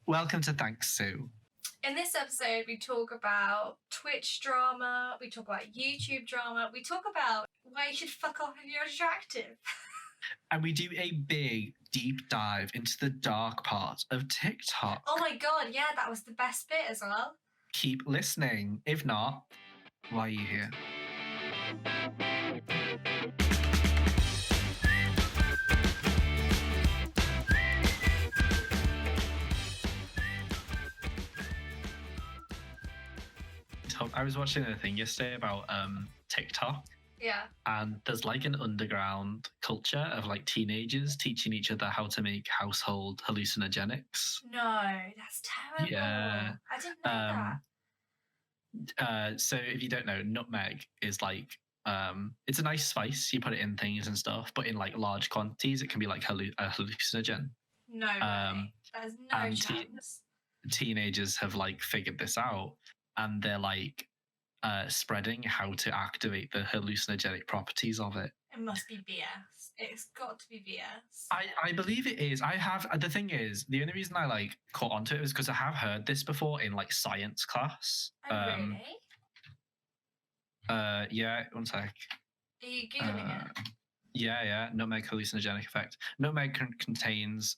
Welcome to Thanks, Sue. In this episode, we talk about Twitch drama, we talk about YouTube drama, we talk about why you should fuck off if you're attractive. And we do a big, deep dive into the dark part of TikTok. Oh my god, yeah, that was the best bit as well. Keep listening. If not, why are you here? I was watching a thing yesterday about TikTok. Yeah. And there's like an underground culture of like teenagers teaching each other how to make household hallucinogenics. No, that's terrible. Yeah. I didn't know that. So if you don't know, nutmeg is like, it's a nice spice. You put it in things and stuff, but in like large quantities, it can be like a hallucinogen. No way. There's no chance. Teenagers have like figured this out, and they're like spreading how to activate the hallucinogenic properties of it. It must be BS. It's got to be BS. I believe it is. The thing is, the only reason I like caught onto it was because I have heard this before in like science class. Oh, really? Yeah, one sec. Are you Googling it? Yeah. Nutmeg hallucinogenic effect. Nutmeg contains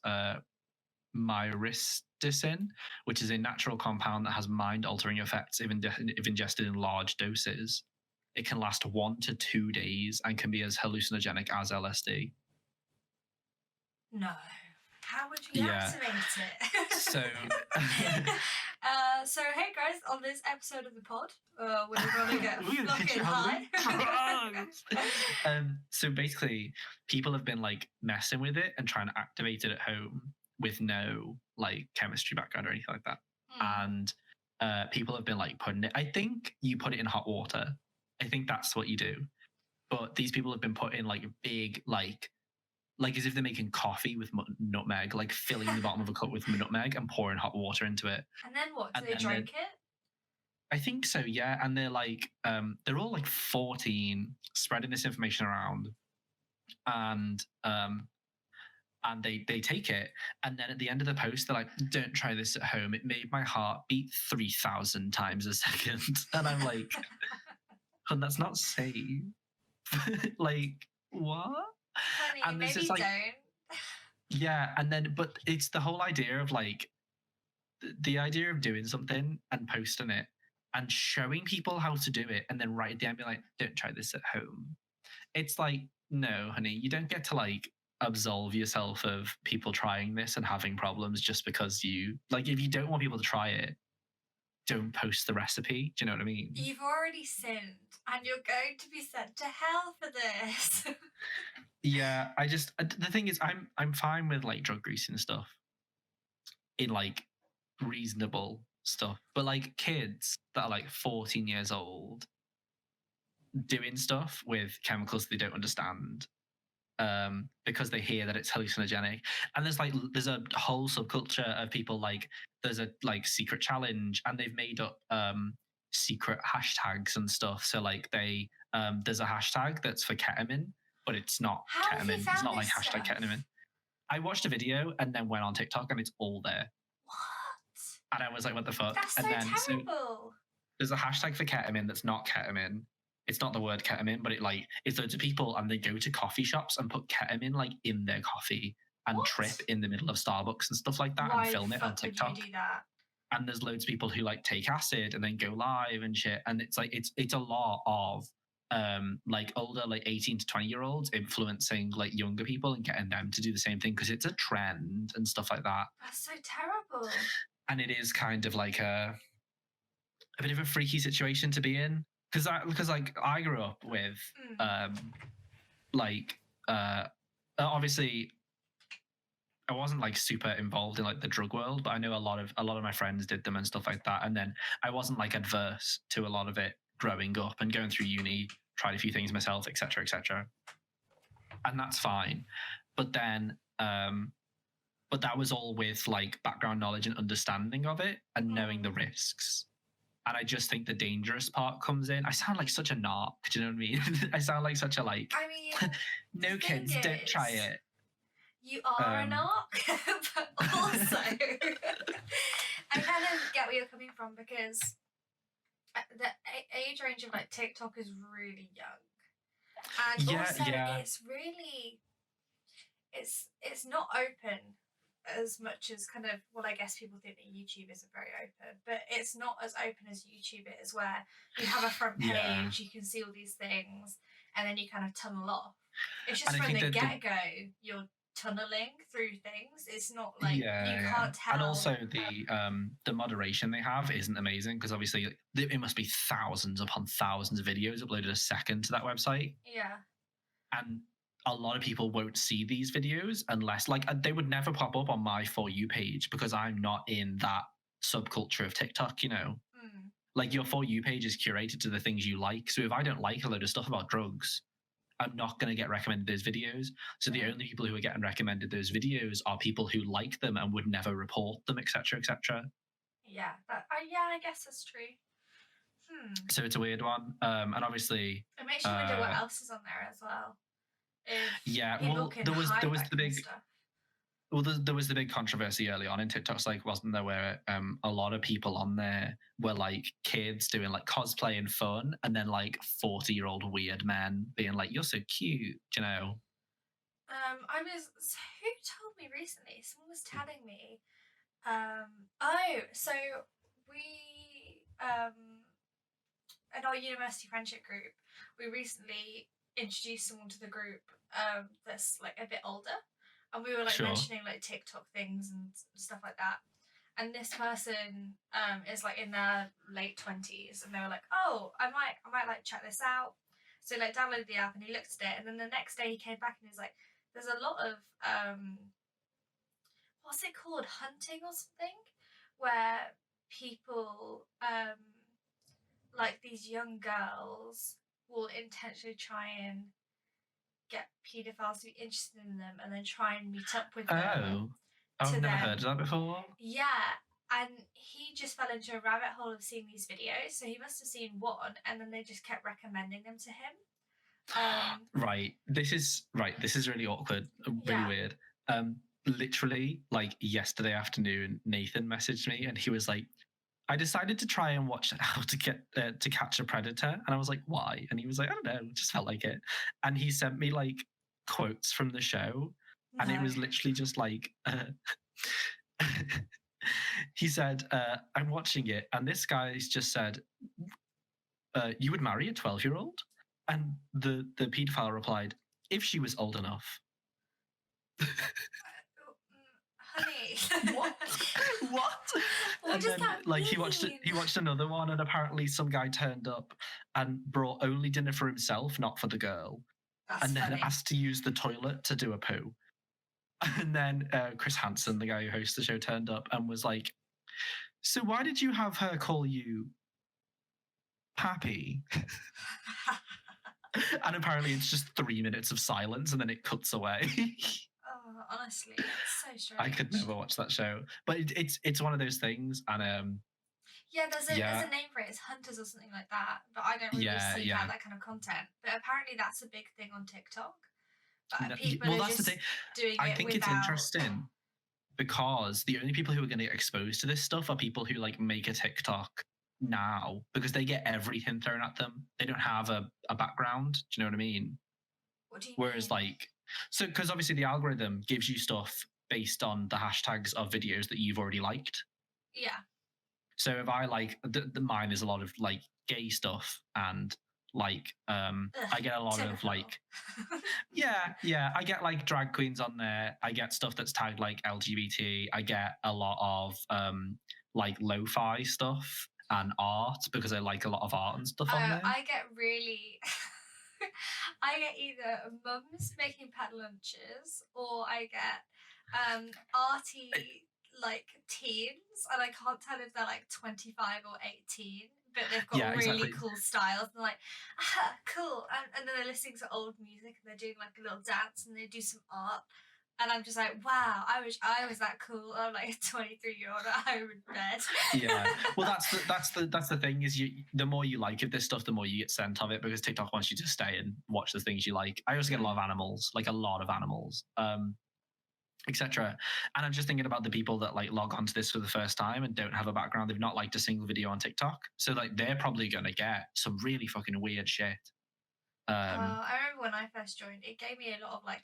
myristicin, which is a natural compound that has mind-altering effects if ingested in large doses. It can last 1 to 2 days and can be as hallucinogenic as LSD. No. How would you activate it? So, so hey guys, on this episode of the pod, we're gonna get fucking high. So basically, people have been like messing with it and trying to activate it at home with no like chemistry background or anything like that. And people have been like putting it. I think you put it in hot water. I think that's what you do. But these people have been putting like big like as if they're making coffee with nutmeg, like filling the bottom of a cup with nutmeg and pouring hot water into it. And then what? Do they drink it? I think so, yeah. And they're like, they're all like 14, spreading this information around, and they take it, and then at the end of the post, they're like, "Don't try this at home. It made my heart beat 3,000 times a second." And I'm like, "And that's not safe." Like, what? Honey, and maybe is like, don't. Yeah, and then, but it's the whole idea of like, the idea of doing something and posting it and showing people how to do it, and then right at the end be like, "Don't try this at home." It's like, no, honey, you don't get to like absolve yourself of people trying this and having problems just because you like. If you don't want people to try it, don't post the recipe. Do you know what I mean? You've already sinned, and you're going to be sent to hell for this. Yeah, the thing is, I'm fine with like drug greasing stuff in like reasonable stuff, but like kids that are like 14 years old doing stuff with chemicals they don't understand, because they hear that it's hallucinogenic. And there's a whole subculture of people, like there's a like secret challenge, and they've made up secret hashtags and stuff. So like there's a hashtag that's for ketamine, but it's not ketamine. It's not like hashtag ketamine. I watched a video and then went on TikTok, and it's all there. What? And I was like, what the fuck? That's and then, terrible. So there's a hashtag for ketamine that's not ketamine. It's not the word ketamine, but it's loads of people, and they go to coffee shops and put ketamine like in their coffee and trip in the middle of Starbucks and stuff like that. Why and film it on TikTok. Would you do that? And there's loads of people who like take acid and then go live and shit. And it's like it's a lot of like older, like 18 to 20-year-olds influencing like younger people and getting them to do the same thing because it's a trend and stuff like that. That's so terrible. And it is kind of like a bit of a freaky situation to be in. Because like I grew up with obviously I wasn't like super involved in like the drug world, but I know a lot of my friends did them and stuff like that. And then I wasn't like adverse to a lot of it growing up and going through uni, tried a few things myself, etc., etc. And that's fine. But then but that was all with like background knowledge and understanding of it and knowing the risks. And I just think the dangerous part comes in. I sound like such a narc, do you know what I mean? I sound like such a like, I mean, no kids, don't try it. You are a narc, but also from, because the age range of like TikTok is really young, and also it's really it's not open as much as kind of, well, I guess people think that YouTube isn't very open, but it's not as open as YouTube is, where you have a front page, you can see all these things, and then you kind of tunnel off. It's just from the get-go, you're tunneling through things. It's not like you can't tell. And also the moderation they have isn't amazing, because obviously it must be thousands upon thousands of videos uploaded a second to that website. Yeah. And a lot of people won't see these videos unless, like, they would never pop up on my For You page, because I'm not in that subculture of TikTok, you know? Like, your For You page is curated to the things you like. So if I don't like a load of stuff about drugs, I'm not going to get recommended those videos. So the only people who are getting recommended those videos are people who like them and would never report them, etc., etc. Yeah, I guess that's true. So it's a weird one. And obviously, it makes you wonder what else is on there as well. Well, there was the big stuff. Well, there was the big controversy early on in TikToks, like, wasn't there, where a lot of people on there were like kids doing like cosplay and fun, and then like 40-year-old weird men being like, "You're so cute," you know. Who told me recently? Someone was telling me. So we in our university friendship group, we recently introduced someone to the group that's like a bit older, and we were like mentioning like TikTok things and stuff like that, and this person is like in their late 20s, and they were like, oh, I might like check this out. So like downloaded the app, and he looked at it, and then the next day he came back and he was like, there's a lot of what's it called, hunting or something, where people like these young girls will intentionally try and get paedophiles to be interested in them, and then try and meet up with them. I've never heard of that before. Yeah, and he just fell into a rabbit hole of seeing these videos, so he must have seen one, and then they just kept recommending them to him. Right, this is really awkward, really weird. Literally, like, yesterday afternoon, Nathan messaged me, and he was like, I decided to try and watch How to Get to Catch a Predator, and I was like, why? And he was like, I don't know, just felt like it. And he sent me like quotes from the show, and it was literally just like, he said, I'm watching it, and this guy's just said, you would marry a 12-year-old? And the paedophile replied, if she was old enough. Honey. What? What does that mean? He watched another one, and apparently some guy turned up and brought only dinner for himself, not for the girl. That's and then funny. asked to use the toilet to do a poo. And then Chris Hansen, the guy who hosts the show, turned up and was like, so why did you have her call you Pappy? And apparently it's just 3 minutes of silence, and then it cuts away. Honestly, it's so strange. I could never watch that show, but it's one of those things, and there's a name for it. It's Hunters or something like that, but I don't really see that kind of content. But apparently that's a big thing on TikTok. People are just doing it. I think it's interesting because the only people who are going to get exposed to this stuff are people who like make a TikTok now, because they get everything thrown at them. They don't have a background. Do you know what I mean? What do you Whereas mean? like, so because obviously the algorithm gives you stuff based on the hashtags of videos that you've already liked. Yeah. So if I like mine is a lot of like gay stuff, and like I get a lot of like I get like drag queens on there. I get stuff that's tagged like LGBT. I get a lot of like lo-fi stuff and art, because I like a lot of art and stuff on there. I get really I get either mums making pet lunches, or I get arty like teens, and I can't tell if they're like 25 or 18, but they've got really cool styles. And they're like, cool. And then they're listening to old music, and they're doing like a little dance, and they do some art. And I'm just like, wow, I wish I was that cool. I'm like a 23-year-old at home in bed. Yeah. Well, that's the thing, is the more you like this stuff, the more you get sent of it, because TikTok wants you to stay and watch the things you like. I also get a lot of animals. etc. And I'm just thinking about the people that like log onto this for the first time and don't have a background. They've not liked a single video on TikTok, so like they're probably gonna get some really fucking weird shit. I remember when I first joined, it gave me a lot of like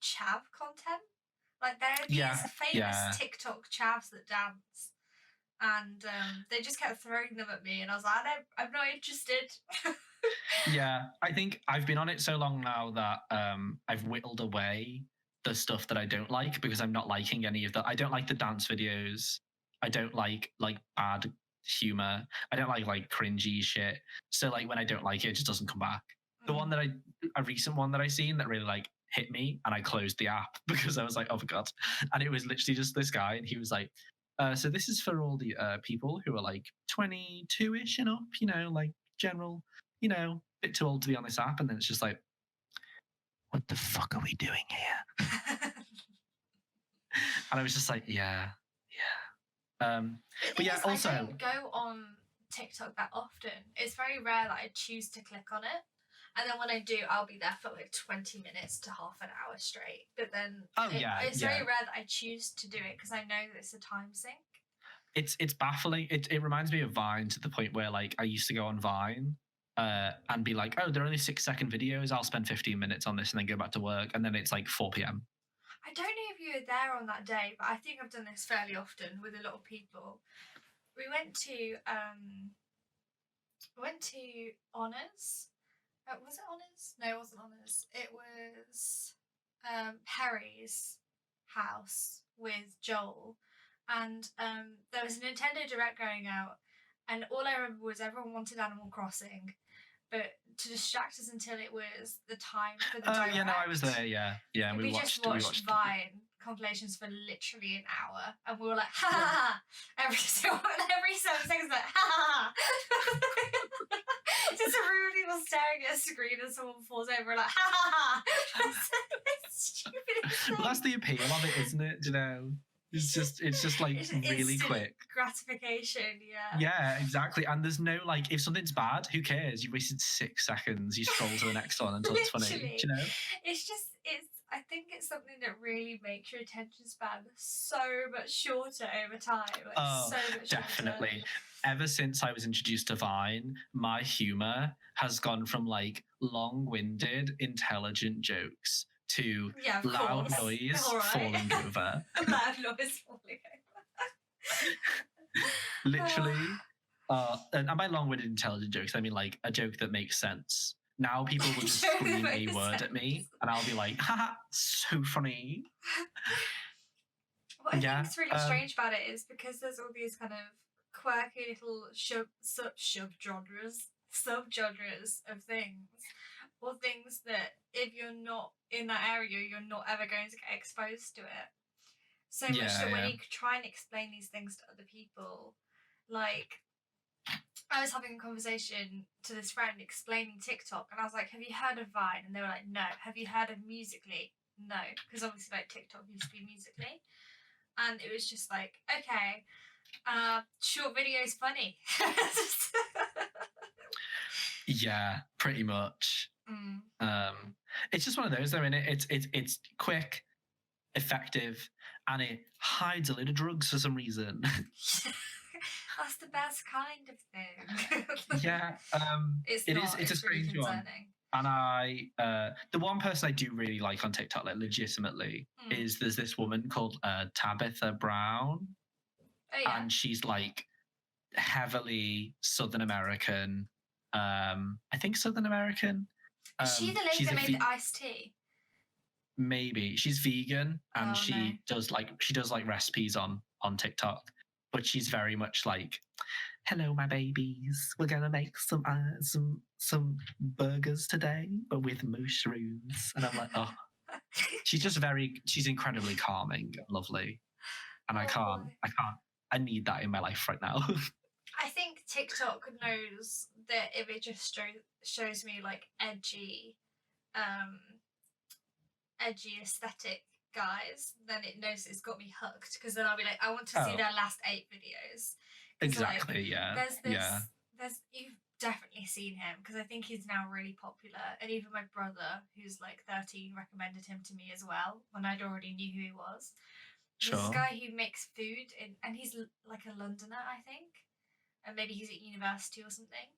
chav content. Like there are these famous TikTok chavs that dance, and they just kept throwing them at me, and I was like, I'm not interested. Yeah, I think I've been on it so long now that I've whittled away the stuff that I don't like, because I'm not liking any of that. I don't like the dance videos. I don't like bad humor. I don't like cringy shit. So like when I don't like it, it just doesn't come back. The one that a recent one that I seen that really like hit me, and I closed the app because I was like, oh my God. And it was literally just this guy, and he was like, so this is for all the people who are like 22-ish and up, you know, like general, you know, a bit too old to be on this app. And then it's just like, what the fuck are we doing here? And I was just like, yeah. But yeah, also I don't go on TikTok that often. It's very rare that I choose to click on it. And then when I do, I'll be there for like 20 minutes to half an hour straight. But then it's very rare that I choose to do it because I know that it's a time sink. It's baffling. It reminds me of Vine, to the point where like I used to go on Vine and be like, oh, they're only 6-second videos. I'll spend 15 minutes on this and then go back to work. And then it's like 4 p.m. I don't know if you were there on that day, but I think I've done this fairly often with a lot of people. We went to Honours. Was it Honours? No, it wasn't Honours. It was Perry's house with Joel, and there was a Nintendo Direct going out, and all I remember was everyone wanted Animal Crossing, but to distract us until it was the time for the Direct. Yeah, no, I was there. Yeah, and we just watched Vine compilations for literally an hour, and we were like, ha ha ha, every 7 seconds, like, ha ha ha. Just a room of people staring at a screen and someone falls over, like, ha ha ha. It's stupid. Well, that's the appeal of it, isn't it? You know, it's just like really quick gratification. Yeah, exactly. And there's no like, if something's bad, who cares? You wasted 6 seconds. You scroll to the next one until it's funny. You know, I think it's something that really makes your attention span so much shorter over time. So much definitely. Shorter. Ever since I was introduced to Vine, my humor has gone from like long-winded, intelligent jokes to loud noise falling over. Loud noise falling over. Literally. And by long-winded, intelligent jokes, I mean like a joke that makes sense. Now people will just scream a word at me, and I'll be like, haha, so funny. What I think is really strange about it is because there's all these kind of quirky little subgenres of things, or things that if you're not in that area, you're not ever going to get exposed to it. So much that when you try and explain these things to other people, like, I was having a conversation to this friend explaining TikTok, and I was like, have you heard of Vine? And they were like, no. Have you heard of Musical.ly? No. Because obviously like TikTok used to be Musical.ly. And it was just like, okay, short video's funny. Yeah, pretty much. It's just one of those though, and it's quick, effective, and it hides a load of drugs for some reason. That's the best kind of thing. Yeah, it's a strange really one. And the one person I do really like on TikTok, like legitimately, is there's this woman called Tabitha Brown. Oh, yeah. And she's like heavily Southern American. I think Southern American. Is she the lady that made the iced tea? Maybe. She's vegan, and she does like recipes on TikTok. But she's very much like, hello, my babies. We're gonna make some burgers today, but with mushrooms. And I'm like, oh, she's incredibly calming and lovely. And I need that in my life right now. I think TikTok knows that if it just shows me like edgy aesthetic guys, then it knows it's got me hooked, because then I'll be like, I want to see their last 8 videos. Exactly. Like, there's you've definitely seen him because I think he's now really popular. And even my brother, who's like 13, recommended him to me as well when I'd already knew who he was. There's this Sure. guy who makes food, and he's like a Londoner, I think. And maybe he's at university or something.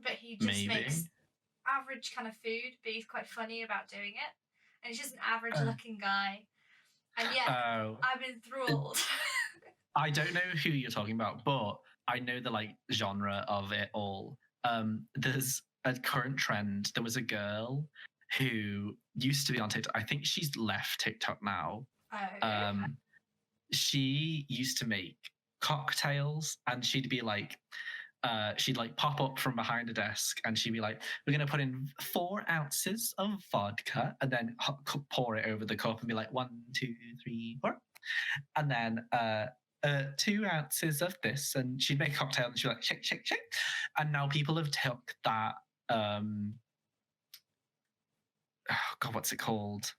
But he just makes average kind of food, but he's quite funny about doing it. And he's just an average looking guy. And yeah, I'm enthralled. I don't know who you're talking about, but I know the like genre of it all. There's a current trend. There was a girl who used to be on TikTok. I think she's left TikTok now. Oh. She used to make cocktails, and she'd be like, she'd like pop up from behind a desk and she'd be like, we're going to put in 4 ounces of vodka and then pour it over the cup and be like 1, 2, 3, 4. And then 2 ounces of this. And she'd make a cocktail and she'd be like, shake, shake, shake. And now people have took that, oh God, what's it called?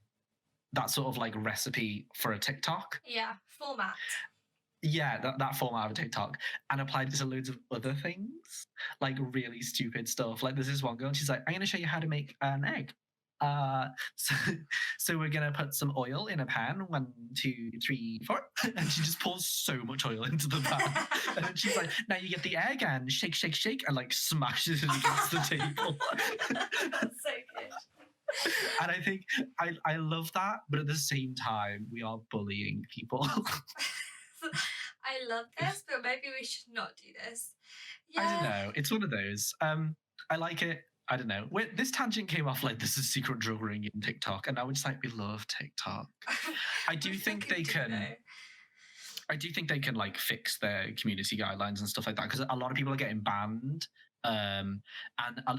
That sort of like recipe for a TikTok. Yeah, format. Yeah, that format of a TikTok, and applied it to loads of other things, like really stupid stuff. Like there's this one girl, and she's like, I'm going to show you how to make an egg. So we're going to put some oil in a pan, 1, 2, 3, 4. And she just pours so much oil into the pan. And then she's like, now you get the egg and shake, shake, shake, and like smashes it against the table. That's so good. And I think I love that, but at the same time, we are bullying people. I love this, but maybe we should not do this. Yeah. I don't know. It's one of those. I like it. I don't know. This tangent came off like this is secret drug ring in TikTok, and now we're just like, we love TikTok. I do think they can. I do think they can like fix their community guidelines and stuff like that, because a lot of people are getting banned. And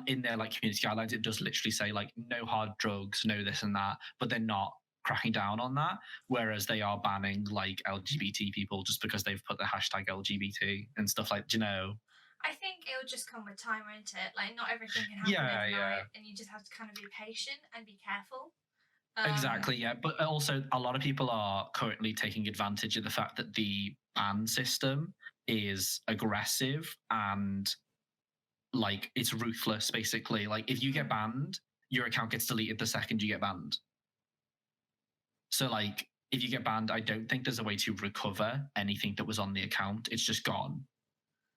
in their like community guidelines, it does literally say like no hard drugs, no this and that, but they're not cracking down on that, whereas they are banning like LGBT people just because they've put the hashtag LGBT and stuff like, do you know? I think it'll just come with time, won't it? Like not everything can happen overnight, and you just have to kind of be patient and be careful. Exactly, yeah. But also a lot of people are currently taking advantage of the fact that the ban system is aggressive and like it's ruthless, basically. Like if you get banned, your account gets deleted the second you get banned. So like if you get banned, I don't think there's a way to recover anything that was on the account. It's just gone.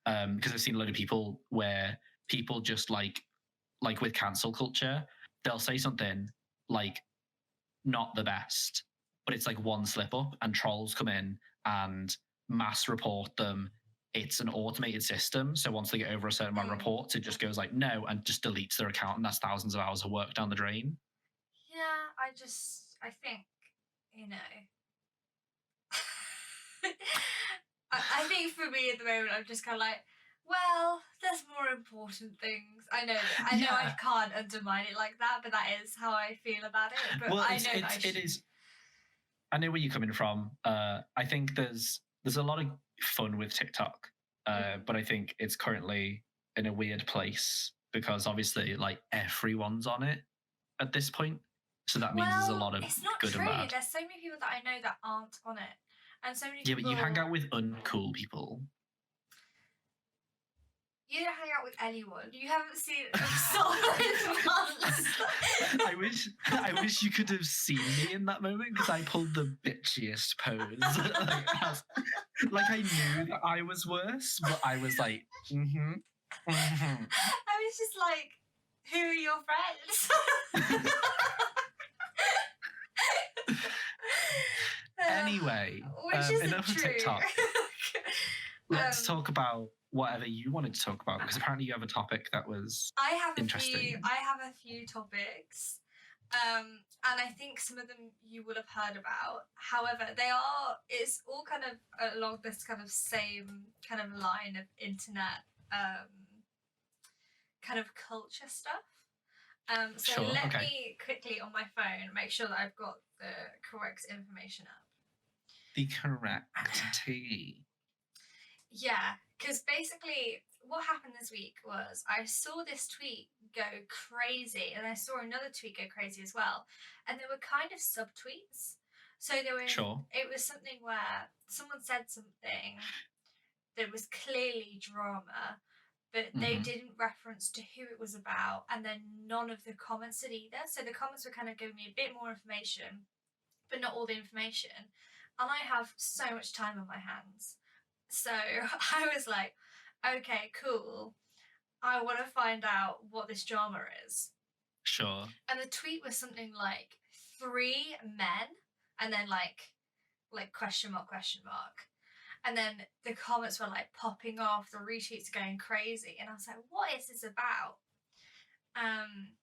Because I've seen a lot of people where people just like with cancel culture, they'll say something like not the best, but it's like one slip up and trolls come in and mass report them. It's an automated system. So once they get over a certain amount of reports, it just goes like no and just deletes their account, and that's thousands of hours of work down the drain. Yeah, I think, you know, I think for me at the moment, I'm just kind of like, well, there's more important things. I know I can't undermine it like that, but that is how I feel about it. But well, it is. I know where you're coming from. I think there's a lot of fun with TikTok, but I think it's currently in a weird place because obviously, like everyone's on it at this point. So that means there's a lot of good and bad. There's so many people that I know that aren't on it. And so many people... but you hang out with uncool people. You don't hang out with anyone. You haven't seen a solid months. I wish you could have seen me in that moment, because I pulled the bitchiest pose. like I knew that I was worse, but I was like, I was just like, who are your friends? Anyway, enough of TikTok. Let's talk about whatever you wanted to talk about, because apparently you have a topic that was interesting. I have a few topics, and I think some of them you will have heard about. However, it's all kind of along this kind of same kind of line of internet kind of culture stuff. So let me quickly on my phone make sure that I've got the correct information up. The correct tea. Yeah, because basically what happened this week was I saw this tweet go crazy, and I saw another tweet go crazy as well. And there were kind of subtweets. So there were it was something where someone said something that was clearly drama, but they didn't reference to who it was about, and then none of the comments did either. So the comments were kind of giving me a bit more information, but not all the information. And I have so much time on my hands. So I was like, okay, cool. I want to find out what this drama is. Sure. And the tweet was something like 3 men, and then like question mark. And then the comments were like popping off, the retweets are going crazy. And I was like, what is this about? And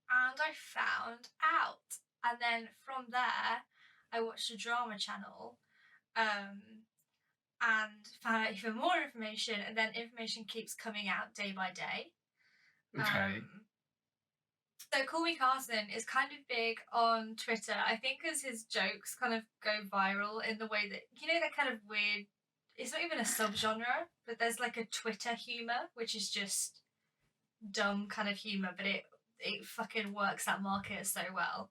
I found out. And then from there, I watched a drama channel and found out even more information. And then information keeps coming out day by day. Okay. So CallMeCarson is kind of big on Twitter, I think, because his jokes kind of go viral in the way that, you know, that kind of weird, it's not even a subgenre, but there's like a Twitter humor, which is just dumb kind of humor, but it fucking works that market so well.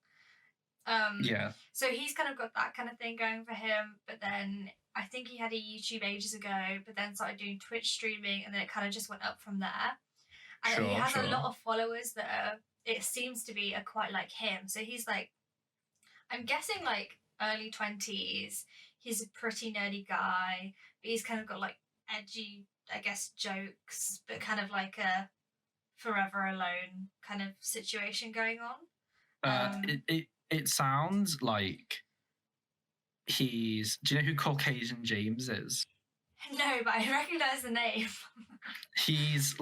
Yeah. So he's kind of got that kind of thing going for him, but then I think he had a YouTube ages ago, but then started doing Twitch streaming, and then it kind of just went up from there. And he has a lot of followers that are, it seems to be, are quite like him. So he's like, I'm guessing like early 20s. He's a pretty nerdy guy, but he's kind of got like edgy, I guess, jokes, but kind of like a forever alone kind of situation going on. It sounds like he's. Do you know who Caucasian James is? No, but I recognize the name. He's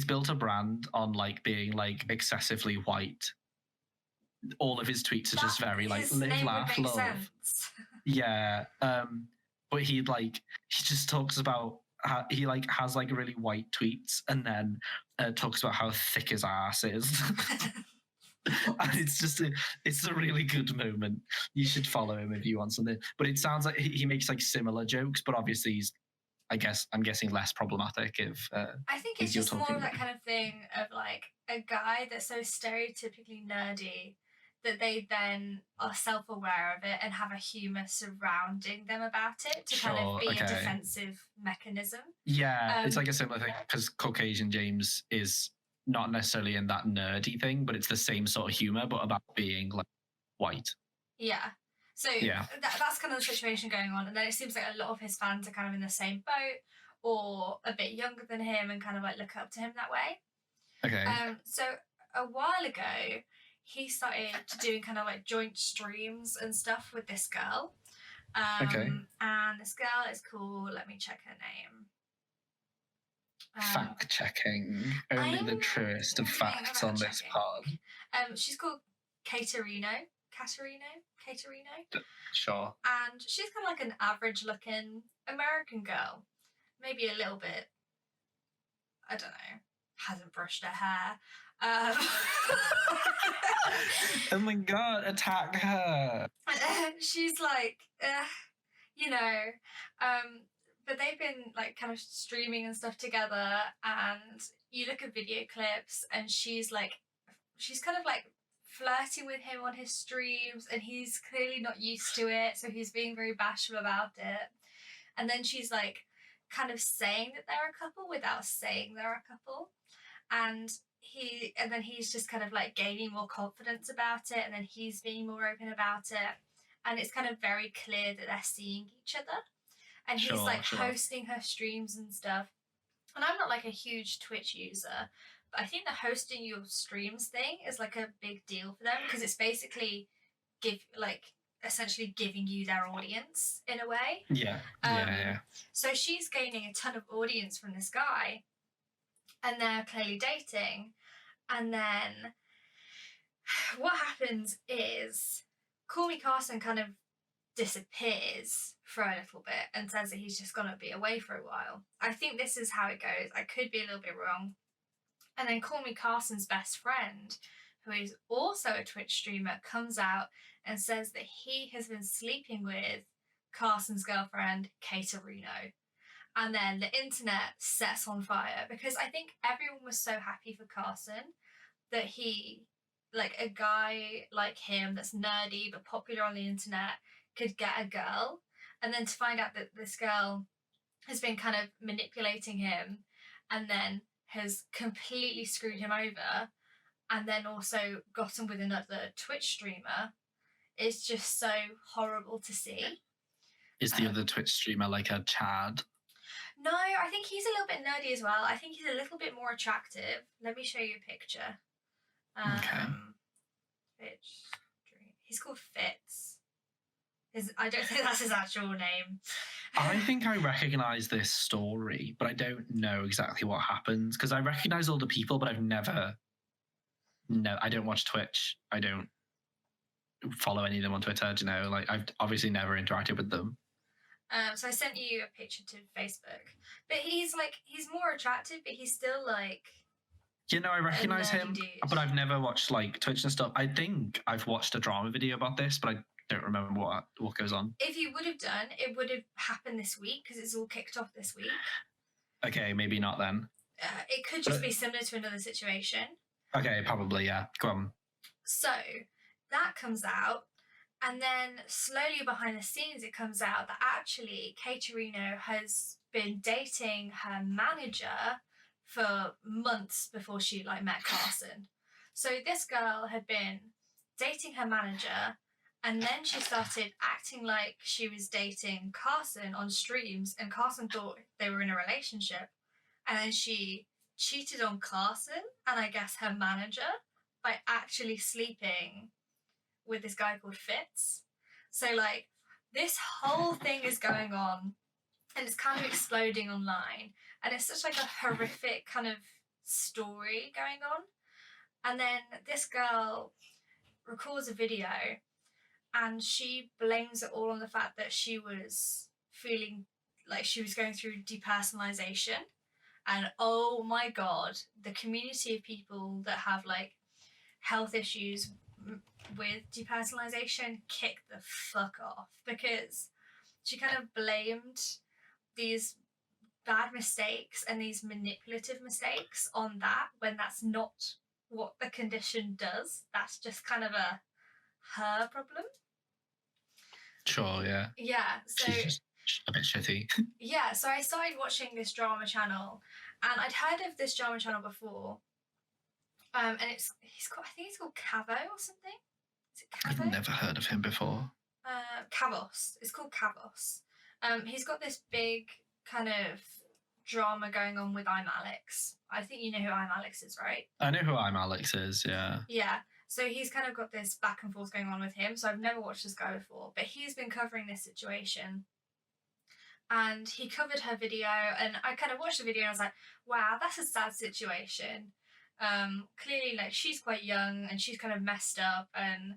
built a brand on like being like excessively white. All of his tweets are just very like live, laugh, love. Sense. Yeah. But he just talks about how he like has like really white tweets, and then talks about how thick his ass is. And it's a really good moment. You should follow him if you want something. But it sounds like he makes like similar jokes, but obviously he's, I'm guessing less problematic if I think it's just more of that kind of thing of like a guy that's so stereotypically nerdy that they then are self-aware of it and have a humour surrounding them about it to kind of be a defensive mechanism. Yeah, it's like a similar thing because Caucasian James is not necessarily in that nerdy thing, but it's the same sort of humour, but about being like white. Yeah. So that's kind of the situation going on. And then it seems like a lot of his fans are kind of in the same boat or a bit younger than him and kind of like look up to him that way. Okay. So a while ago, he started doing kind of like joint streams and stuff with this girl. And this girl is called, let me check her name. Fact checking. Only the truest of facts on this pod. She's called Caterino. Sure. And she's kind of like an average looking American girl. Maybe a little bit, I don't know, hasn't brushed her hair. Oh my god, attack her. She's like, but they've been like kind of streaming and stuff together, and you look at video clips and she's kind of like flirting with him on his streams, and he's clearly not used to it, so he's being very bashful about it. And then she's like kind of saying that they're a couple without saying they're a couple, and then he's just kind of like gaining more confidence about it, and then he's being more open about it, and it's kind of very clear that they're seeing each other, and he's hosting her streams and stuff. And I'm not like a huge Twitch user, but I think the hosting your streams thing is like a big deal for them, because it's basically essentially giving you their audience in a way. Yeah. So she's gaining a ton of audience from this guy, and they're clearly dating. And then what happens is CallMeCarson kind of disappears for a little bit and says that he's just going to be away for a while. I think this is how it goes. I could be a little bit wrong. And then CallMeCarson's best friend, who is also a Twitch streamer, comes out and says that he has been sleeping with Carson's girlfriend, Caterino. And then the internet sets on fire, because I think everyone was so happy for Carson that he, like a guy like him that's nerdy but popular on the internet, could get a girl. And then to find out that this girl has been kind of manipulating him and then has completely screwed him over, and then also gotten with another Twitch streamer. It's just so horrible to see. Is the other Twitch streamer like a Chad? No, I think he's a little bit nerdy as well. I think he's a little bit more attractive. Let me show you a picture. Okay. He's called Fitz. I don't think that's his actual name. I think I recognise this story, but I don't know exactly what happens, because I recognise all the people, but I've never... No, I don't watch Twitch. I don't follow any of them on Twitter, do you know? Like, I've obviously never interacted with them. So I sent you a picture to Facebook. But he's more attractive, but he's still like... You know, I recognise him, but I've never watched like Twitch and stuff. I think I've watched a drama video about this, but I don't remember what goes on. If you would have done, it would have happened this week, because it's all kicked off this week. Okay, maybe not then. It could just be similar to another situation. Okay, probably, yeah. Go on. So that comes out, and then slowly behind the scenes it comes out that actually Caterino has been dating her manager for months before she met Carson. So this girl had been dating her manager, and then she started acting like she was dating Carson on streams, and Carson thought they were in a relationship, and then she cheated on Carson and I guess her manager by actually sleeping with this guy called Fitz. So this whole thing is going on, and it's kind of exploding online, and it's such a horrific kind of story going on. And then this girl records a video, and she blames it all on the fact that she was feeling like she was going through depersonalization. And oh my god, the community of people that have health issues with depersonalization kicked the fuck off, because she kind of blamed these bad mistakes and these manipulative mistakes on that, when that's not what the condition does. That's just kind of her problem. Sure, yeah. Yeah, so she's just a bit shitty. Yeah, so I started watching this drama channel, and I'd heard of this drama channel before. And I think it's called Cavo or something. Is it Cavo? I've never heard of him before. Cavos. It's called Cavos. He's got this big kind of drama going on with I'm Alex. I think you know who I'm Alex is, right? I know who I'm Alex is, yeah. Yeah. So he's kind of got this back and forth going on with him. So I've never watched this guy before, but he's been covering this situation. And he covered her video, and I kind of watched the video and I was like, wow, that's a sad situation. Clearly, she's quite young and she's kind of messed up, and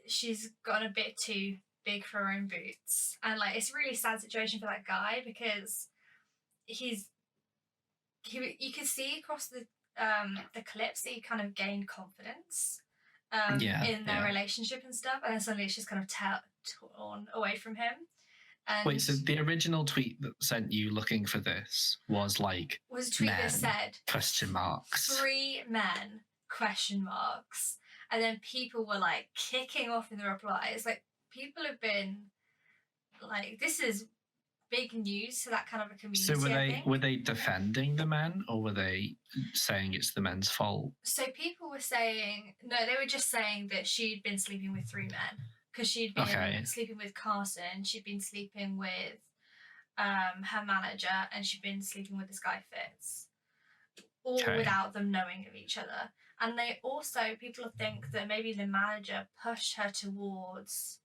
she's gotten a bit too big for her own boots. And it's a really sad situation for that guy, because you could see across the clips that he kind of gained confidence in their relationship and stuff, and then suddenly it's just kind of torn away from him. And wait, so the original tweet that sent you looking for this was a tweet that said question marks 3 men question marks, and then people were kicking off in the replies. People have been this is big news to that kind of a community. So were they defending the men, or were they saying it's the men's fault? So people were saying no, they were just saying that she'd been sleeping with 3 men. Because she'd been sleeping with Carson, she'd been sleeping with her manager, and she'd been sleeping with this guy Fitz, all without them knowing of each other. And people think that maybe the manager pushed her towards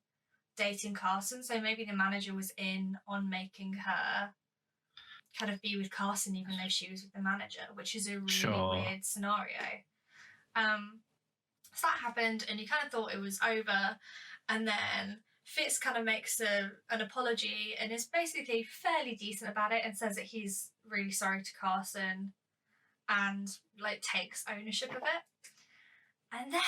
dating Carson, so maybe the manager was in on making her kind of be with Carson even though she was with the manager, which is a really weird scenario. So that happened, and you kind of thought it was over. And then Fitz kind of makes an apology and is basically fairly decent about it, and says that he's really sorry to Carson and takes ownership of it. And then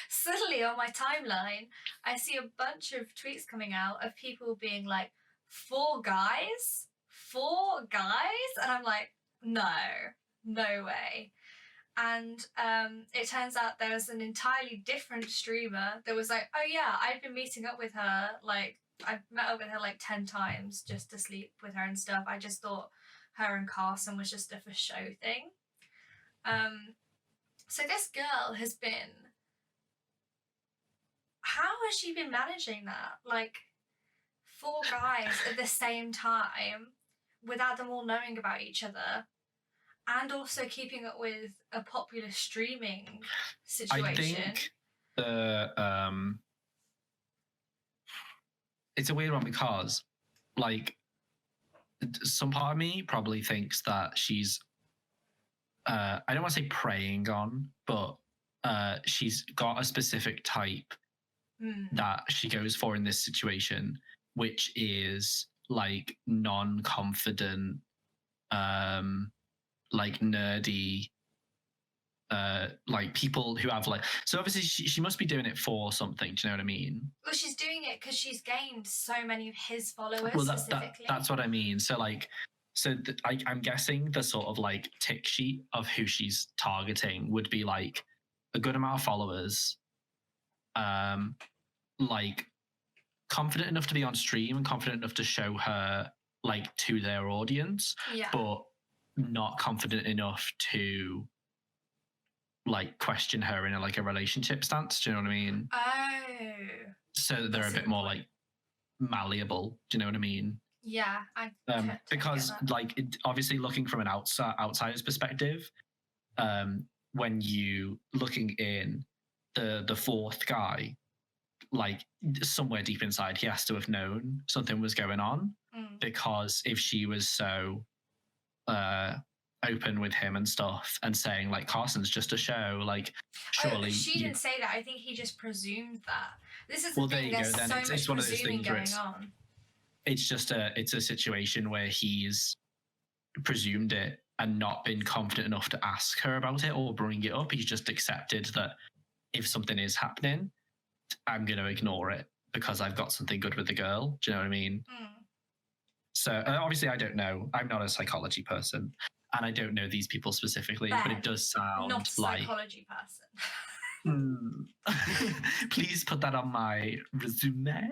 suddenly on my timeline, I see a bunch of tweets coming out of people being like, 4 guys? 4 guys? And I'm like, no way. And it turns out there was an entirely different streamer that was like, oh yeah, I've been meeting up with her, I've met up with her 10 times just to sleep with her and stuff. I just thought her and Carson was just a for show thing. So this girl has been... How has she been managing that? Like, 4 guys at the same time without them all knowing about each other, and also keeping up with a popular streaming situation. I think it's a weird one because, like, some part of me probably thinks that she's I don't want to say preying on, but she's got a specific type that she goes for in this situation, which is like non-confident, like nerdy, like people who have like... So obviously she must be doing it for something. Do you know what I mean? Well, she's doing it because she's gained so many of his followers. Well, specifically. That's what I mean. So like, I'm guessing the sort of like tick sheet of who she's targeting would be like a good amount of followers, like confident enough to be on stream and confident enough to show her like to their audience, but not confident enough to like question her in a relationship stance. Do you know what I mean? Oh. So they're a bit more like malleable. Do you know what I mean? Yeah, because like obviously looking from an outsider's perspective, when you looking in the 4th guy, like somewhere deep inside he has to have known something was going on, because if she was so open with him and stuff and saying like Carson's just a show, like surely she didn't say that. I think he just presumed that. This is well, the thing. there you There's go. Then so it's much one of those things going on. It's just a situation where he's presumed it and not been confident enough to ask her about it or bring it up. He's just accepted that if something is happening, I'm going to ignore it because I've got something good with the girl. Do you know what I mean? So obviously I don't know. I'm not a psychology person and I don't know these people specifically, but it does sound not a like... psychology person. Please put that on my resume.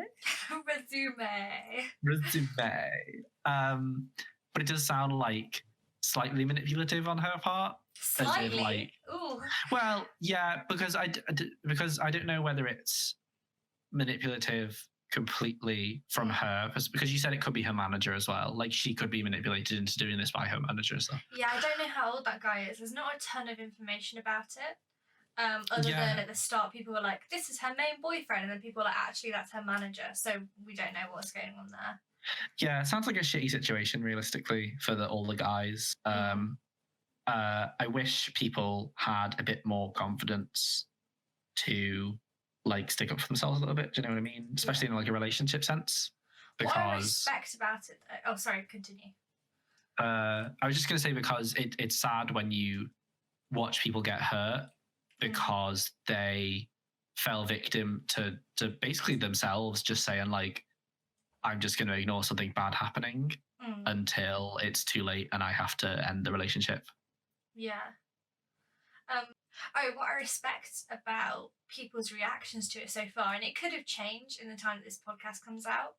But it does sound like slightly manipulative on her part. Slightly? Like, ooh. Well, yeah, because I don't know whether it's manipulative completely from her, because you said it could be her manager as well. Like she could be manipulated into doing this by her manager and stuff. Yeah, I don't know how old that guy is. There's not a ton of information about it. Other than at the start, people were like, this is her main boyfriend. And then people were like, actually, that's her manager. So we don't know what's going on there. Yeah, it sounds like a shitty situation, realistically, for all the guys. I wish people had a bit more confidence to like stick up for themselves a little bit. Do you know what I mean? Especially in like a relationship sense. Because what I respect about it... Oh, sorry, continue. I was just going to say, because it's sad when you watch people get hurt because they fell victim to basically themselves just saying like, I'm just going to ignore something bad happening until it's too late and I have to end the relationship. Yeah. What I respect about people's reactions to it so far, and it could have changed in the time that this podcast comes out,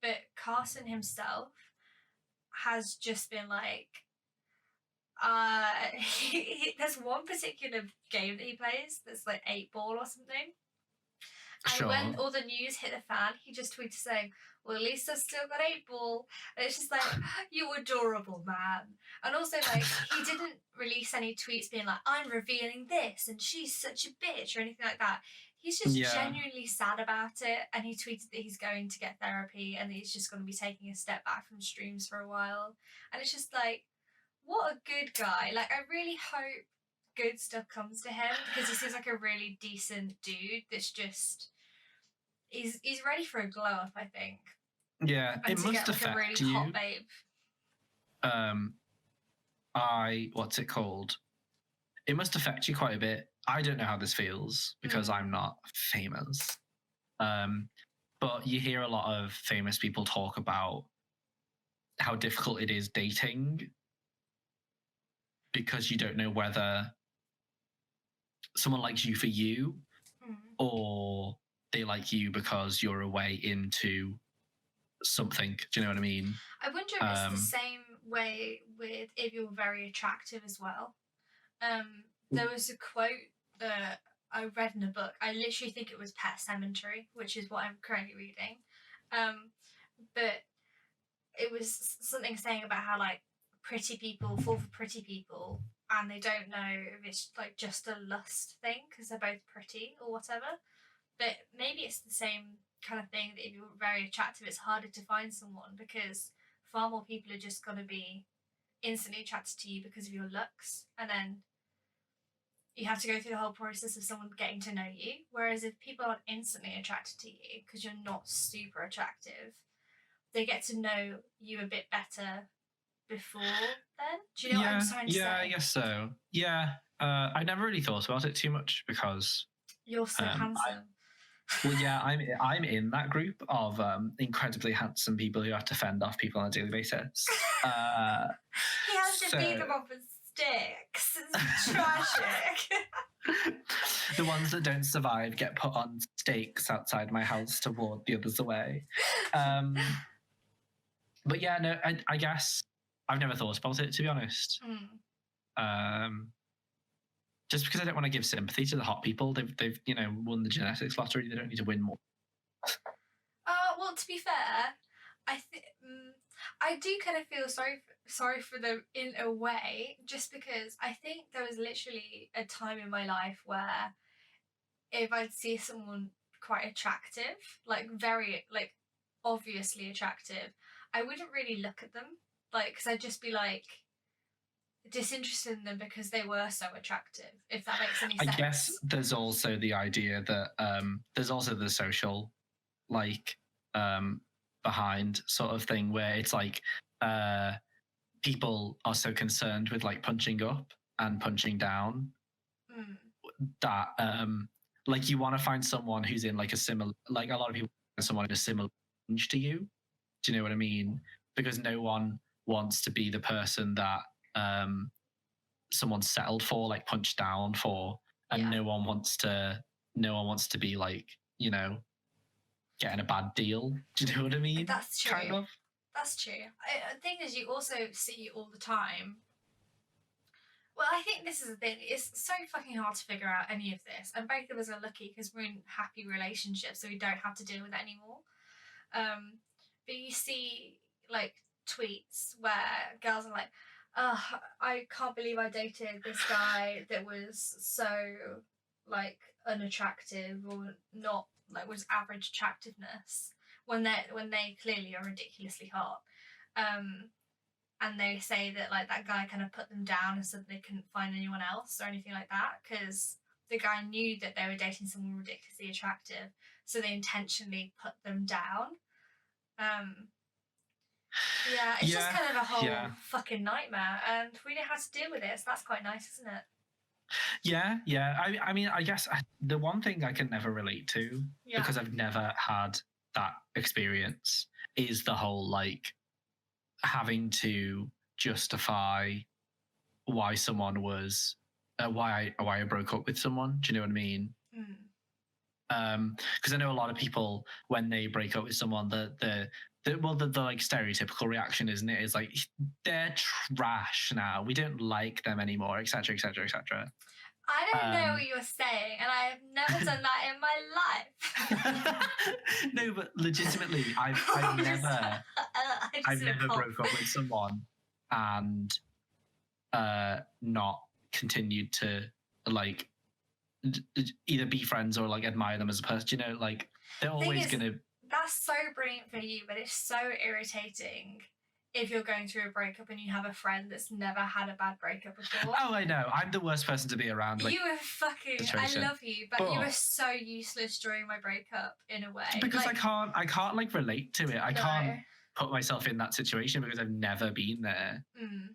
but Carson himself has just been like, there's one particular game that he plays that's like 8-ball or something. And when all the news hit the fan, he just tweeted saying, well, at least I've still got 8-ball. And it's just like, you adorable man. And also, like, he didn't release any tweets being like, I'm revealing this and she's such a bitch or anything like that. He's just genuinely sad about it. And he tweeted that he's going to get therapy and that he's just going to be taking a step back from streams for a while. And it's just like, what a good guy. Like, I really hope good stuff comes to him because he seems like a really decent dude that's just... He's ready for a glow up, I think. Yeah, and it must affect like a really hot babe. What's it called? It must affect you quite a bit. I don't know how this feels because I'm not famous. But you hear a lot of famous people talk about how difficult it is dating because you don't know whether someone likes you for you or they like you because you're a way into something. Do you know what I mean? I wonder if it's the same way with if you're very attractive as well. There was a quote that I read in a book. I literally think it was Pet Sematary, which is what I'm currently reading. But it was something saying about how like pretty people fall for pretty people, and they don't know if it's like just a lust thing because they're both pretty or whatever. But maybe it's the same kind of thing, that if you're very attractive, it's harder to find someone because far more people are just going to be instantly attracted to you because of your looks, and then you have to go through the whole process of someone getting to know you. Whereas if people aren't instantly attracted to you because you're not super attractive, they get to know you a bit better before then. Do you know what I'm trying to say? Yeah, I guess so. Yeah. I never really thought about it too much because you're so handsome. Well, yeah, I'm in that group of incredibly handsome people who have to fend off people on a daily basis. He has to beat them up with sticks. It's tragic. The ones that don't survive get put on stakes outside my house to ward the others away. But yeah, no, I guess I've never thought about it, to be honest. Just because I don't want to give sympathy to the hot people. They've won the genetics lottery. They don't need to win more. Well, to be fair, I do kind of feel sorry for them in a way, just because I think there was literally a time in my life where if I'd see someone quite attractive, like very like obviously attractive, I wouldn't really look at them, like, because I'd just be like disinterested in them because they were so attractive, if that makes any sense. I guess there's also the idea that there's also the social like behind sort of thing where it's like people are so concerned with like punching up and punching down that like you want to find someone who's in like a similar, like a lot of people find someone in a similar range to you. Do you know what I mean? Because no one wants to be the person that someone settled for, like punched down for, and no one wants to be like, getting a bad deal. Do you know what I mean? That's true. Kind of. That's true. The thing is, you also see all the time. Well, I think this is the thing. It's so fucking hard to figure out any of this, and both of us are lucky because we're in happy relationships, so we don't have to deal with it anymore. But you see, like, tweets where girls are like, "Oh, I can't believe I dated this guy that was so like unattractive or not like was average attractiveness," when they clearly are ridiculously hot. And they say that like that guy kind of put them down and said they couldn't find anyone else or anything like that because the guy knew that they were dating someone ridiculously attractive, so they intentionally put them down. Yeah, it's just kind of a whole fucking nightmare, and we know how to deal with it, so that's quite nice, isn't it? Yeah. I mean, I guess the one thing I can never relate to, because I've never had that experience, is the whole like having to justify why someone was why I broke up with someone. Do you know what I mean? Because I know a lot of people, when they break up with someone, the like stereotypical reaction, isn't it, is like, they're trash now, we don't like them anymore, etc, etc, etc. I don't know what you're saying, and I have never done that in my life. No, but legitimately, I've never broke up with someone and not continued to like either be friends or like admire them as a person. Like they're always gonna. That's so brilliant for you, but it's so irritating if you're going through a breakup and you have a friend that's never had a bad breakup before. Oh, I know. I'm the worst person to be around. Like, you were fucking. Situation. I love you, but you were so useless during my breakup in a way. Because like, I can't like relate to it. I can't put myself in that situation because I've never been there.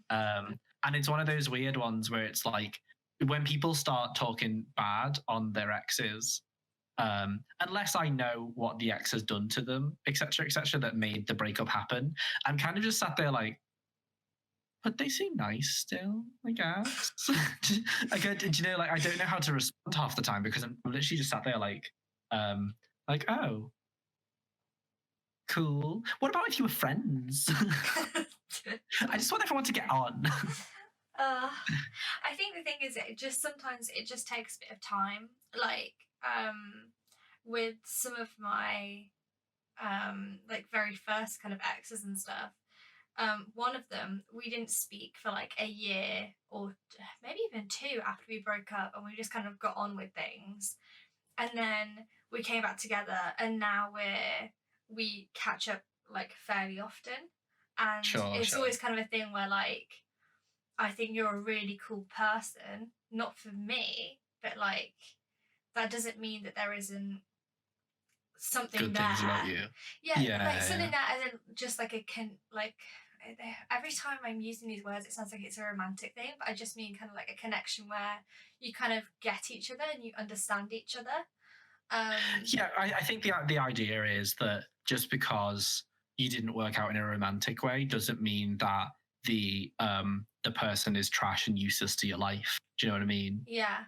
And it's one of those weird ones where it's like when people start talking bad on their exes. Unless I know what the ex has done to them, etc., that made the breakup happen, I'm kind of just sat there like, but they seem nice still, I guess. Like, I don't know how to respond half the time because I'm literally just sat there like, oh, cool. What about if you were friends? I just want everyone to get on. I think the thing is, sometimes it just takes a bit of time. Like, with some of my like very first kind of exes and stuff. One of them, we didn't speak for like a year or maybe even 2 after we broke up, and we just kind of got on with things. And then we came back together, and now we catch up like fairly often. And it's always kind of a thing where like, I think you're a really cool person, not for me, but like that doesn't mean that there isn't something good there. Things about you. Yeah, like something that isn't just like every time I'm using these words, it sounds like it's a romantic thing, but I just mean kind of like a connection where you kind of get each other and you understand each other. I think the idea is that just because you didn't work out in a romantic way doesn't mean that the person is trash and useless to your life. Do you know what I mean? Yeah.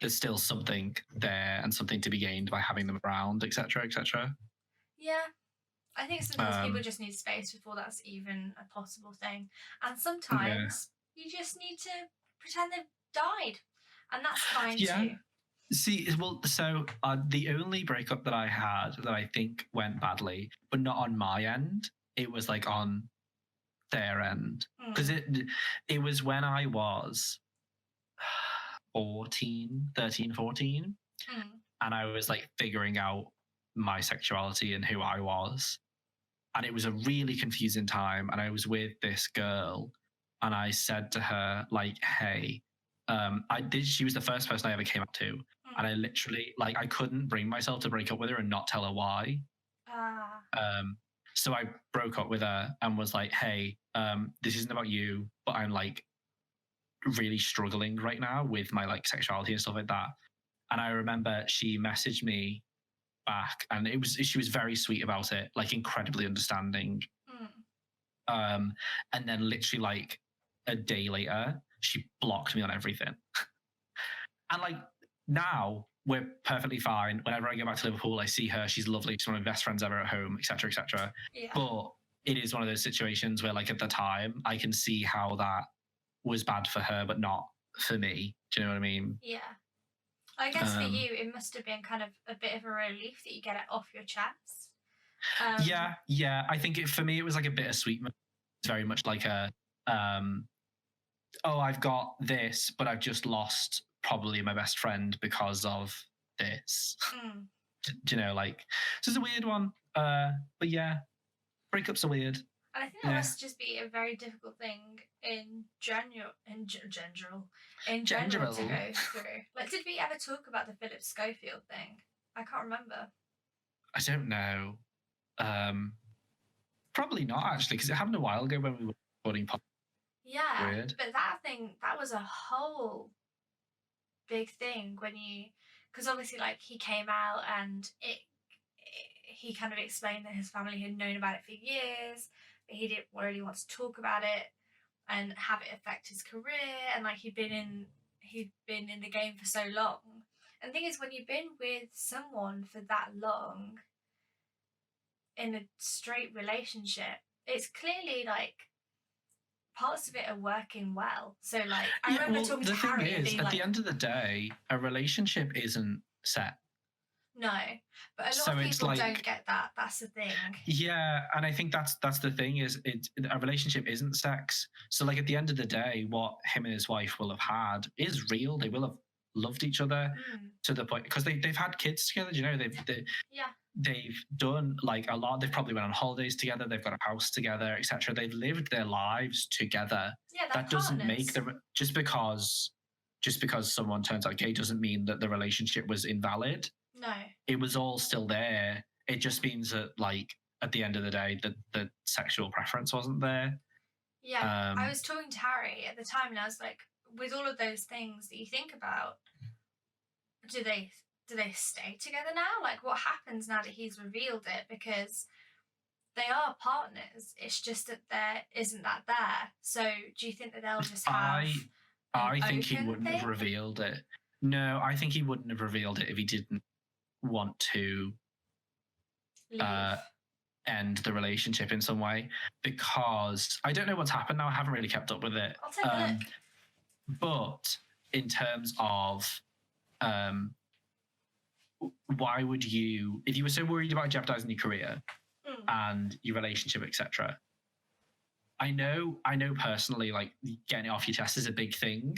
There's still something there and something to be gained by having them around, etc., etc. Yeah. I think sometimes people just need space before that's even a possible thing. And sometimes you just need to pretend they've died. And that's fine too. See, well, so the only breakup that I had that I think went badly, but not on my end, it was like on their end. Because it was when I was 13, 14. And I was like figuring out my sexuality and who I was. And it was a really confusing time. And I was with this girl and I said to her, like, hey, she was the first person I ever came up to. And I literally, like, I couldn't bring myself to break up with her and not tell her why. So I broke up with her and was like, hey, this isn't about you, but I'm like really struggling right now with my like sexuality and stuff like that. And I remember she messaged me back and she was very sweet about it, like incredibly understanding. And then literally like a day later, she blocked me on everything. And like now we're perfectly fine. Whenever I go back to Liverpool, I see her. She's lovely. She's one of my best friends ever at home, etc., etc. But it is one of those situations where like at the time I can see how that was bad for her, but not for me. Do you know what I mean? Yeah. I guess for you, it must have been kind of a bit of a relief that you get it off your chest. Yeah. I think for me, it was like a bittersweet. It's very much like a, I've got this, but I've just lost probably my best friend because of this. Do you know, like, so it's a weird one. But yeah, breakups are weird. And I think that must just be a very difficult thing in general to go through. Like, did we ever talk about the Philip Schofield thing? I can't remember. I don't know. Probably not actually, because it happened a while ago when we were recording. Yeah, weird. But that was a whole big thing because obviously like he came out and he kind of explained that his family had known about it for years, but he didn't really want to talk about it and have it affect his career, and like he'd been in the game for so long. And the thing is, when you've been with someone for that long in a straight relationship, it's clearly like parts of it are working well. So like I remember talking to Harry and being at the end of the day, a relationship isn't set. No, but a lot of people don't get that. That's the thing. Yeah, and I think that's the thing is a relationship isn't sex. So like at the end of the day, what him and his wife will have had is real. They will have loved each other to the point because they've had kids together. You know, they've done like a lot. They've probably went on holidays together. They've got a house together, etc. They've lived their lives together. Yeah, that doesn't make them just because someone turns out gay doesn't mean that the relationship was invalid. No, it was all still there. It just means that like at the end of the day, the sexual preference wasn't there. Yeah, I was talking to Harry at the time, and I was like, with all of those things that you think about, do they stay together now? Like, what happens now that he's revealed it? Because they are partners. It's just that there isn't that there. So, do you think that they'll just have? I think he wouldn't have revealed it. No, I think he wouldn't have revealed it if he didn't want to end the relationship in some way, because I don't know what's happened now. I haven't really kept up with it. I'll take a look. But in terms of why would you, if you were so worried about jeopardizing your career and your relationship, etc., I know personally, like, getting it off your chest is a big thing,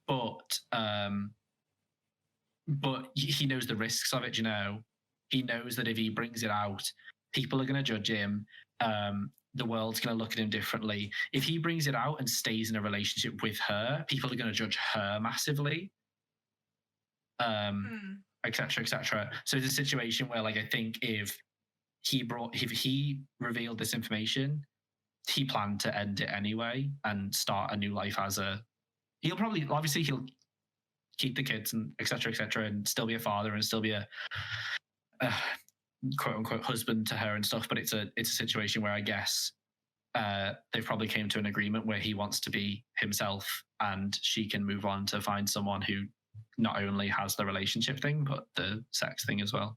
but he knows the risks of it. You know, he knows that if he brings it out, people are going to judge him. The world's going to look at him differently. If he brings it out and stays in a relationship with her, people are going to judge her massively. Etc. etc. So it's a situation where, like, I think if he revealed this information, he planned to end it anyway and start a new life he'll keep the kids and etc. etc. and still be a father and still be a quote unquote husband to her and stuff. But it's a situation where I guess they've probably came to an agreement where he wants to be himself and she can move on to find someone who not only has the relationship thing but the sex thing as well.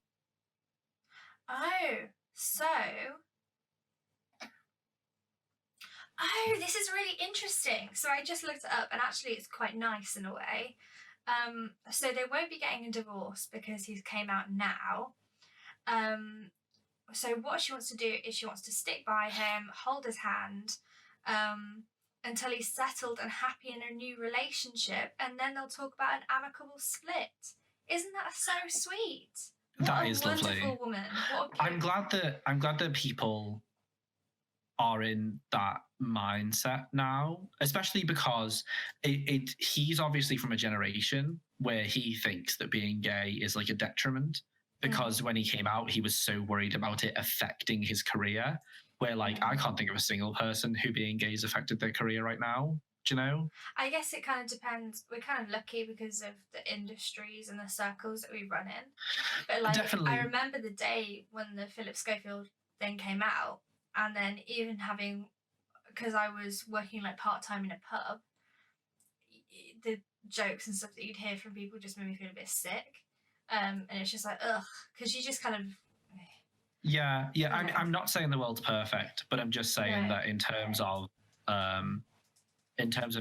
This is really interesting. So I just looked it up, and actually it's quite nice in a way. So they won't be getting a divorce because he's came out now. So what she wants to do is she wants to stick by him, hold his hand, until he's settled and happy in a new relationship, and then they'll talk about an amicable split. Isn't that so sweet? That is lovely. Wonderful woman. I'm glad that people are in that mindset now, especially because he's obviously from a generation where he thinks that being gay is like a detriment, because when he came out, he was so worried about it affecting his career, where, like, I can't think of a single person who being gay has affected their career right now. Do you know? I guess it kind of depends. We're kind of lucky because of the industries and the circles that we run in. But, like, definitely. I remember the day when the Philip Schofield thing came out, and then even having, because I was working like part-time in a pub, the jokes and stuff that you'd hear from people just made me feel a bit sick. And it's just like, ugh, because you just kind of... Yeah. I'm not saying the world's perfect, but I'm just saying that in terms of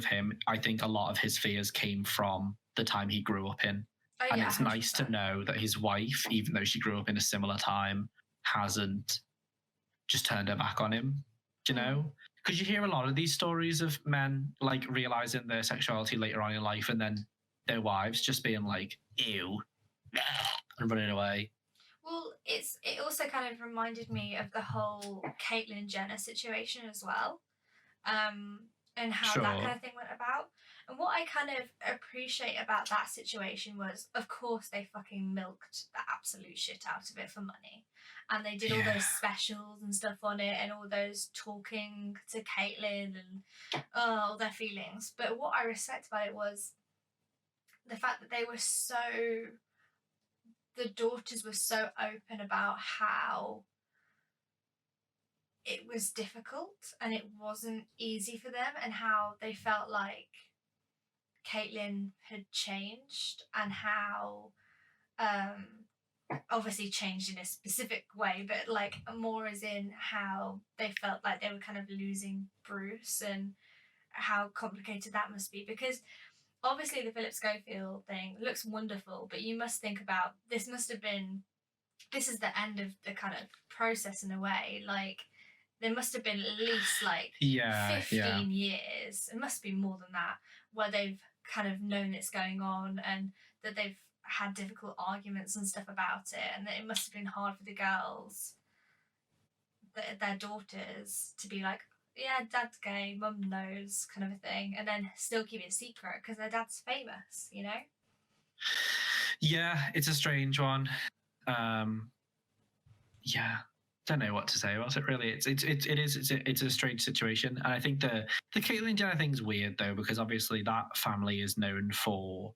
him, I think a lot of his fears came from the time he grew up in. And it's 100%. Nice to know that his wife, even though she grew up in a similar time, hasn't just turned her back on him. Do you know? Because you hear a lot of these stories of men, like, realizing their sexuality later on in life, and then their wives just being like, ew, and running away. Well, it also kind of reminded me of the whole Caitlyn Jenner situation as well, and how that kind of thing went about. And what I kind of appreciate about that situation was, of course, they fucking milked the absolute shit out of it for money. And they did all those specials and stuff on it, and all those talking to Caitlyn and all their feelings. But what I respect about it was the fact that they were the daughters were so open about how it was difficult and it wasn't easy for them, and how they felt like Caitlyn had changed, and how obviously changed in a specific way, but like more as in how they felt like they were kind of losing Bruce, and how complicated that must be, because obviously the Philip Schofield thing looks wonderful, but you must think about this is the end of the kind of process in a way. Like, there must have been at least like 15 years, it must be more than that, where they've kind of known it's going on, and that they've had difficult arguments and stuff about it, and that it must have been hard for the girls, their daughters, to be like, yeah, dad's gay, mum knows, kind of a thing, and then still keep it a secret because their dad's famous, you know? Yeah, it's a strange one. Don't know what to say about it, really. It's a strange situation, and I think the Caitlyn Jenner thing's weird though, because obviously that family is known for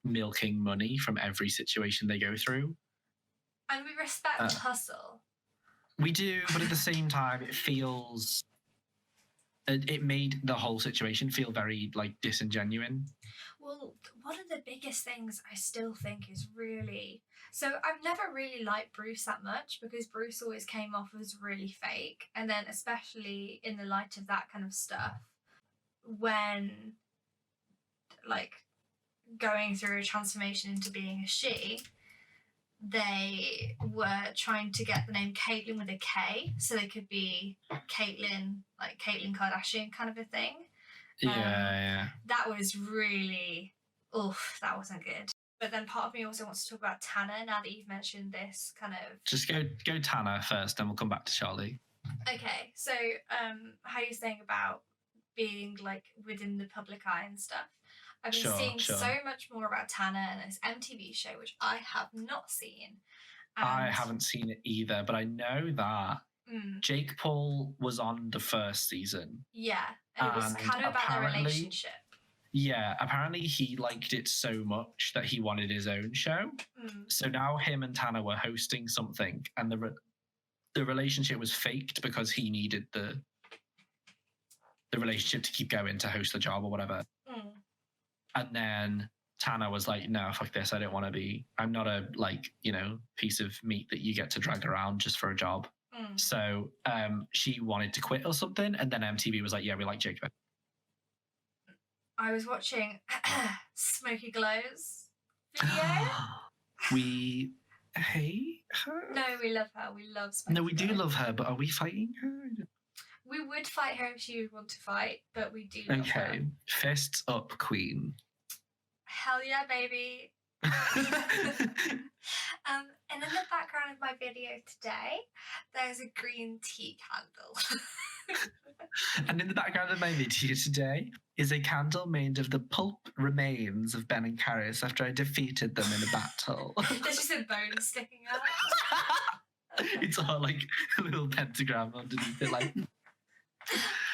milking money from every situation they go through, and we respect hustle. We do, but at the same time, it feels it made the whole situation feel very like disingenuous. Well, one of the biggest things I still think is really... So I've never really liked Bruce that much because Bruce always came off as really fake. And then especially in the light of that kind of stuff, when like going through a transformation into being a she, they were trying to get the name Caitlyn with a K so they could be Caitlyn, like Caitlyn Kardashian kind of a thing. Yeah. That was really, that wasn't good. But then part of me also wants to talk about Tanner now that you've mentioned this kind of... Just go Tanner first, then we'll come back to Charlie. Okay, so how you're saying about being like within the public eye and stuff. I've been seeing so much more about Tanner and this MTV show, which I have not seen. I haven't seen it either, but I know that Jake Paul was on the first season. Yeah, and it was kind of about their relationship. Yeah, apparently he liked it so much that he wanted his own show. So now him and Tanner were hosting something, and the relationship was faked because he needed the relationship to keep going to host the job or whatever. And then Tanner was like, no, fuck this. I don't want to be, I'm not a piece of meat that you get to drag around just for a job. So she wanted to quit or something. And then MTV was like, yeah, we like Jacob. I was watching Smokey Glow's video. We hate her? No, we love her. We love Smokey No, we do love her, but are we fighting her? We would fight her if she would want to fight, but we do love her. Okay, fists up, queen. Hell yeah, baby. And in the background of my video today, there's a green tea candle. And in the background of my video today is a candle made of the pulp remains of Ben and Karis after I defeated them in a battle. There's just a bone sticking out. It's all like a little pentagram underneath it, like...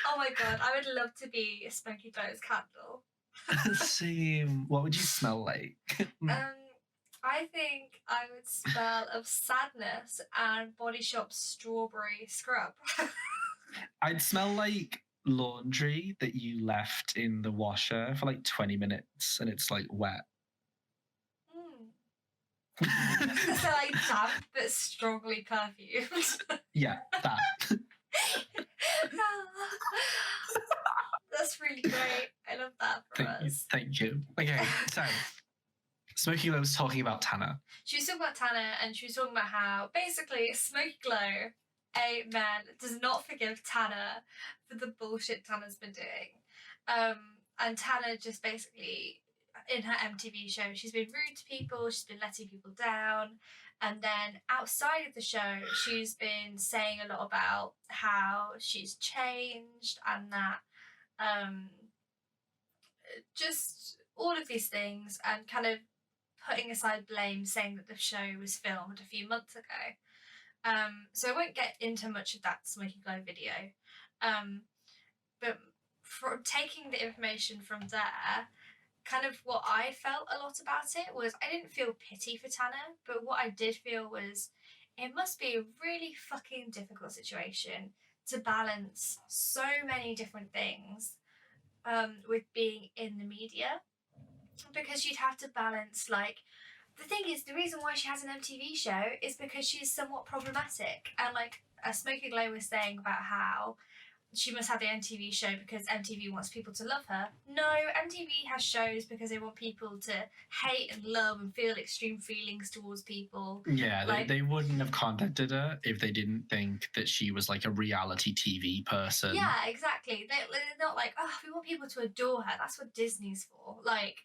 Oh my god, I would love to be a Smokey Glow's candle. Same. What would you smell like? I think I would smell of sadness and Body Shop's strawberry scrub. I'd smell like laundry that you left in the washer for like 20 minutes and it's like wet. So like damp but strongly perfumed. Yeah, that. That's really great. I love that for us. Thank you. Okay, so Smokey Glow was talking about Tanner. She was talking about Tanner and she was talking about how basically Smokey Glow, a man, does not forgive Tanner for the bullshit Tanner's been doing. And Tanner just basically, in her MTV show, she's been rude to people, she's been letting people down. And then outside of the show, she's been saying a lot about how she's changed and that just all of these things, and kind of putting aside blame, saying that the show was filmed a few months ago. So I won't get into much of that Smokey Glow video. But from taking the information from there, kind of what I felt a lot about it was I didn't feel pity for Tanner, but what I did feel was it must be a really fucking difficult situation to balance so many different things with being in the media, because you'd have to balance, like, the thing is, the reason why she has an MTV show is because she's somewhat problematic, and like Smokey Glow was saying about how she must have the MTV show because MTV wants people to love her. No, MTV has shows because they want people to hate and love and feel extreme feelings towards people. Yeah, like, they wouldn't have contacted her if they didn't think that she was like a reality TV person. Yeah, exactly. They're not like, oh, we want people to adore her. That's what Disney's for. Like,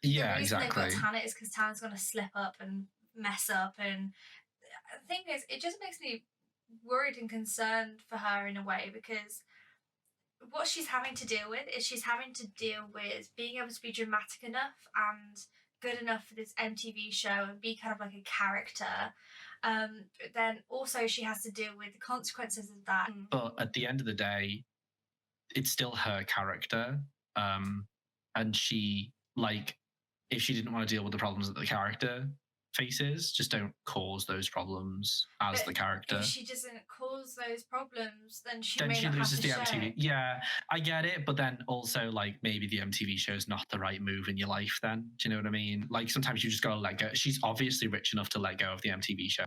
yeah, the reason exactly. they've got Tanner is because Tanner's going to slip up and mess up. And the thing is, it just makes me worried and concerned for her in a way, because what she's having to deal with is she's having to deal with being able to be dramatic enough and good enough for this MTV show and be kind of like a character. But then also she has to deal with the consequences of that. But at the end of the day, it's still her character. And she, like, if she didn't want to deal with the problems of the character, faces just don't cause those problems as the character. If she doesn't cause those problems, then she loses the MTV. Yeah, I get it, but then also like maybe the MTV show is not the right move in your life. Then do you know what I mean? Like sometimes you just gotta let go. She's obviously rich enough to let go of the MTV show.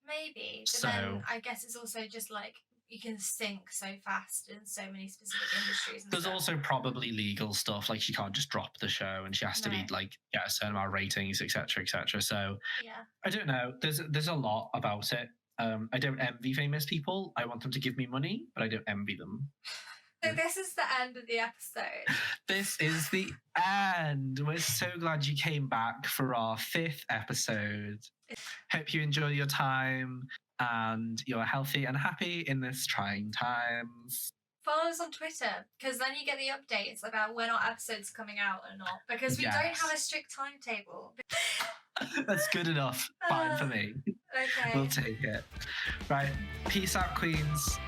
Maybe, but then I guess it's also just like you can sink so fast in so many specific industries. There's also probably legal stuff, like she can't just drop the show, and she has to be like get a certain amount of ratings, etc., etc. So yeah, I don't know. There's a lot about it. I don't envy famous people. I want them to give me money, but I don't envy them. So this is the end of the episode. This is the end. We're so glad you came back for our 5th episode. Hope you enjoy your time and you're healthy and happy in this trying times. Follow us on Twitter, because then you get the updates about when our episode's coming out or not, because we don't have a strict timetable. That's good enough. Fine for me. Okay. We'll take it. Right. Peace out, queens.